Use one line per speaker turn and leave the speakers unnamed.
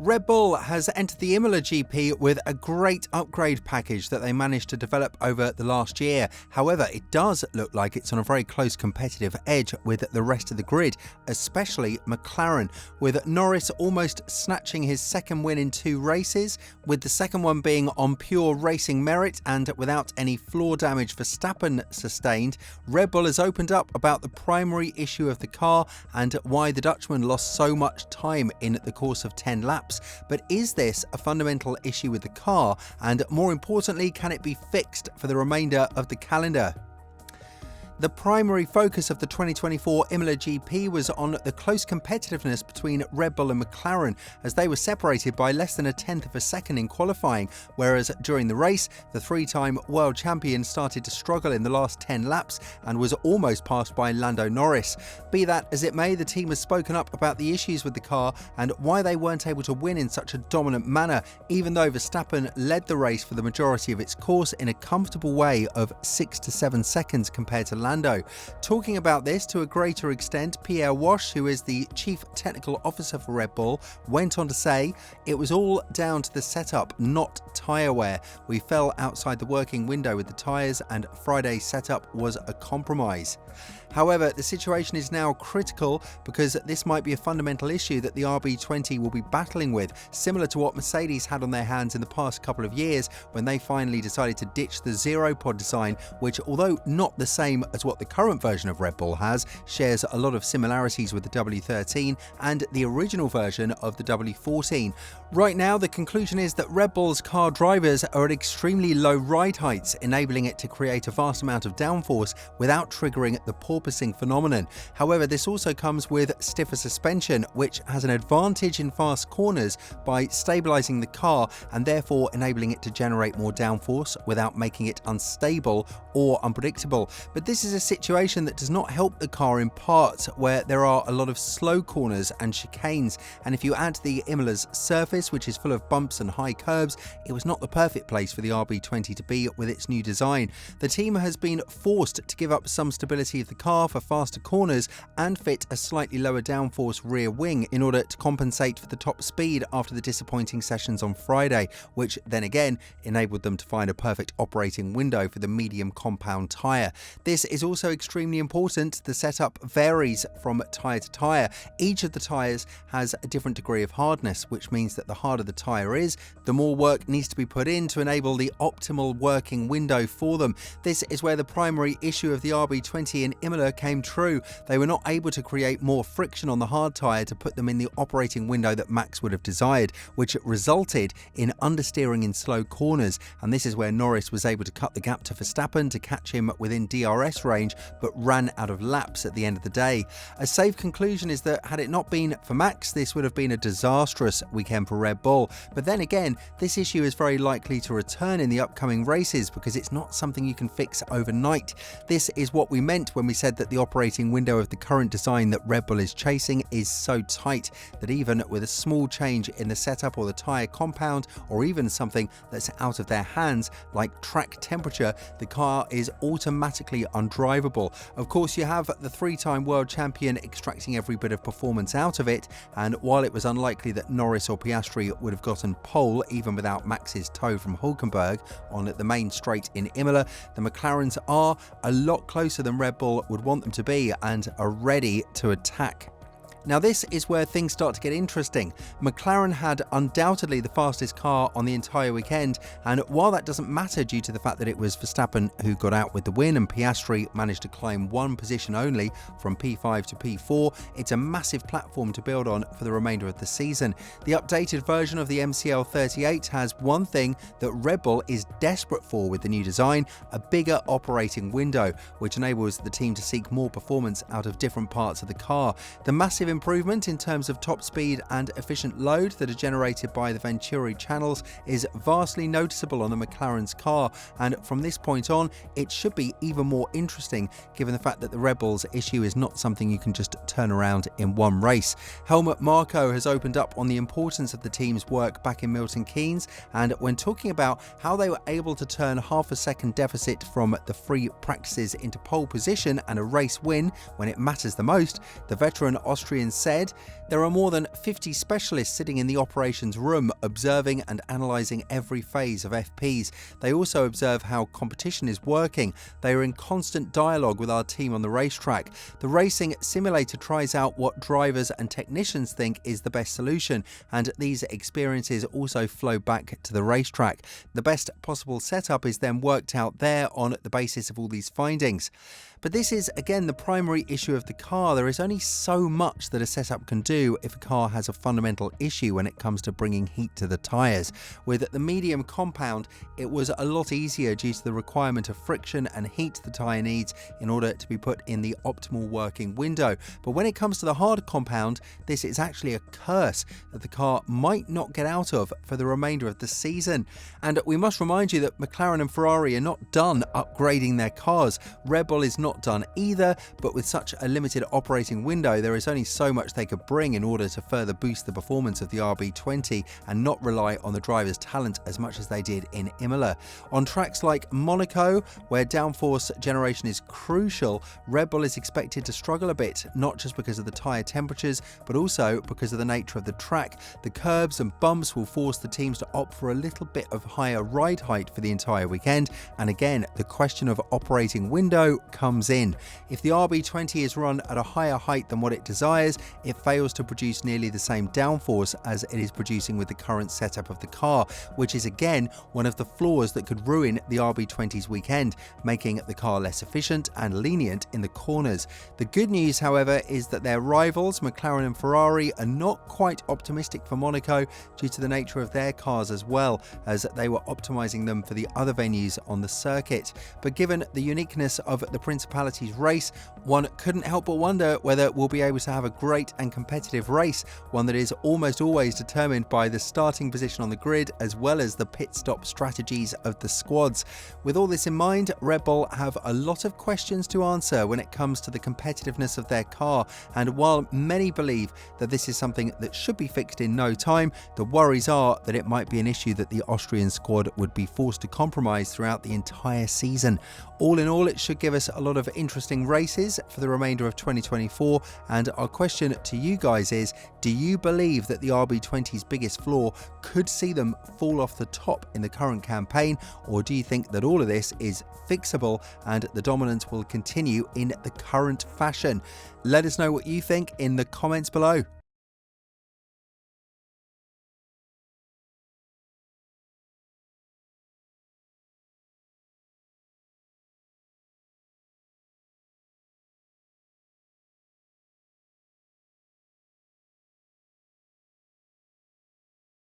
Red Bull has entered the Imola GP with a great upgrade package that they managed to develop over the last year. However, it does look like it's on a very close competitive edge with the rest of the grid, especially McLaren, with Norris almost snatching his second win in 2 races, with the second one being on pure racing merit and without any floor damage Verstappen sustained. Red Bull has opened up about the primary issue of the car and why the Dutchman lost so much time in the course of 10 laps. But is this a fundamental issue with the car? And more importantly, can it be fixed for the remainder of the calendar? The primary focus of the 2024 Imola GP was on the close competitiveness between Red Bull and McLaren, as they were separated by less than a tenth of a second in qualifying, whereas during the race, the 3-time world champion started to struggle in the last 10 laps and was almost passed by Lando Norris. Be that as it may, the team has spoken up about the issues with the car and why they weren't able to win in such a dominant manner, even though Verstappen led the race for the majority of its course in a comfortable way of 6 to 7 seconds compared to Lando. Talking about this to a greater extent, Pierre Wash, who is the Chief Technical Officer for Red Bull, went on to say, "It was all down to the setup, not tyre wear. We fell outside the working window with the tyres and Friday's setup was a compromise." However, the situation is now critical because this might be a fundamental issue that the RB20 will be battling with, similar to what Mercedes had on their hands in the past couple of years when they finally decided to ditch the zero pod design, which, although not the same as what the current version of Red Bull has, shares a lot of similarities with the W13 and the original version of the W14. Right now, the conclusion is that Red Bull's car drivers are at extremely low ride heights, enabling it to create a vast amount of downforce without triggering the porpoising phenomenon. However, this also comes with stiffer suspension, which has an advantage in fast corners by stabilizing the car and therefore enabling it to generate more downforce without making it unstable or unpredictable. But this is a situation that does not help the car in parts where there are a lot of slow corners and chicanes, and if you add the Imola's surface, which is full of bumps and high curbs, it was not the perfect place for the RB20 to be with its new design. The team has been forced to give up some stability of the car for faster corners and fit a slightly lower downforce rear wing in order to compensate for the top speed after the disappointing sessions on Friday, which then again enabled them to find a perfect operating window for the medium compound tyre. This is also extremely important. The setup varies from tyre to tyre. Each of the tyres has a different degree of hardness, which means that the harder the tyre is, the more work needs to be put in to enable the optimal working window for them. This is where the primary issue of the RB20 in Imola came true. They were not able to create more friction on the hard tyre to put them in the operating window that Max would have desired, which resulted in understeering in slow corners, and this is where Norris was able to cut the gap to Verstappen to catch him within DRS range, but ran out of laps at the end of the day. A safe conclusion is that had it not been for Max, this would have been a disastrous weekend for Red Bull. But then again, this issue is very likely to return in the upcoming races because it's not something you can fix overnight. This is what we meant when we said that the operating window of the current design that Red Bull is chasing is so tight that even with a small change in the setup or the tyre compound, or even something that's out of their hands like track temperature, the car is automatically undrivable. Of course, you have the 3-time world champion extracting every bit of performance out of it, and while it was unlikely that Norris or Piastri would have gotten pole even without Max's tow from Hulkenberg on the main straight in Imola, the McLarens are a lot closer than Red Bull would want them to be and are ready to attack. Now this is where things start to get interesting. McLaren had undoubtedly the fastest car on the entire weekend, and while that doesn't matter due to the fact that it was Verstappen who got out with the win and Piastri managed to climb one position only from P5 to P4, it's a massive platform to build on for the remainder of the season. The updated version of the MCL38 has one thing that Red Bull is desperate for with the new design: a bigger operating window, which enables the team to seek more performance out of different parts of the car. The massive improvement in terms of top speed and efficient load that are generated by the Venturi channels is vastly noticeable on the McLaren's car, and from this point on it should be even more interesting given the fact that the Red Bull's issue is not something you can just turn around in one race. Helmut Marko has opened up on the importance of the team's work back in Milton Keynes, and when talking about how they were able to turn half a second deficit from the free practices into pole position and a race win when it matters the most, the veteran Austrian Austrian said, "There are more than 50 specialists sitting in the operations room observing and analysing every phase of FPs. They also observe how competition is working. They are in constant dialogue with our team on the racetrack. The racing simulator tries out what drivers and technicians think is the best solution, and these experiences also flow back to the racetrack. The best possible setup is then worked out there on the basis of all these findings." But this is, again, the primary issue of the car. There is only so much that a setup can do if a car has a fundamental issue when it comes to bringing heat to the tyres. With the medium compound, it was a lot easier due to the requirement of friction and heat the tyre needs in order to be put in the optimal working window. But when it comes to the hard compound, this is actually a curse that the car might not get out of for the remainder of the season. And we must remind you that McLaren and Ferrari are not done upgrading their cars. Red Bull is not done either, but with such a limited operating window, there is only so much they could bring in order to further boost the performance of the RB20 and not rely on the driver's talent as much as they did in Imola. On tracks like Monaco, where downforce generation is crucial, Red Bull is expected to struggle a bit, not just because of the tyre temperatures, but also because of the nature of the track. The curbs and bumps will force the teams to opt for a little bit of higher ride height for the entire weekend, and again, the question of operating window comes in. If the RB20 is run at a higher height than what it desires, it fails to produce nearly the same downforce as it is producing with the current setup of the car, which is again one of the flaws that could ruin the RB20's weekend, making the car less efficient and lenient in the corners. The good news, however, is that their rivals, McLaren and Ferrari, are not quite optimistic for Monaco due to the nature of their cars as well, as they were optimizing them for the other venues on the circuit. But given the uniqueness of the Principality's race, one couldn't help but wonder whether we'll be able to have a great and competitive race, one that is almost always determined by the starting position on the grid as well as the pit stop strategies of the squads. With all this in mind, Red Bull have a lot of questions to answer when it comes to the competitiveness of their car, and while many believe that this is something that should be fixed in no time, the worries are that it might be an issue that the Austrian squad would be forced to compromise throughout the entire season. All in all, it should give us a lot of interesting races for the remainder of 2024, and our question to you guys is, do you believe that the RB20's biggest flaw could see them fall off the top in the current campaign, or do you think that all of this is fixable and the dominance will continue in the current fashion? Let us know what you think in the comments below.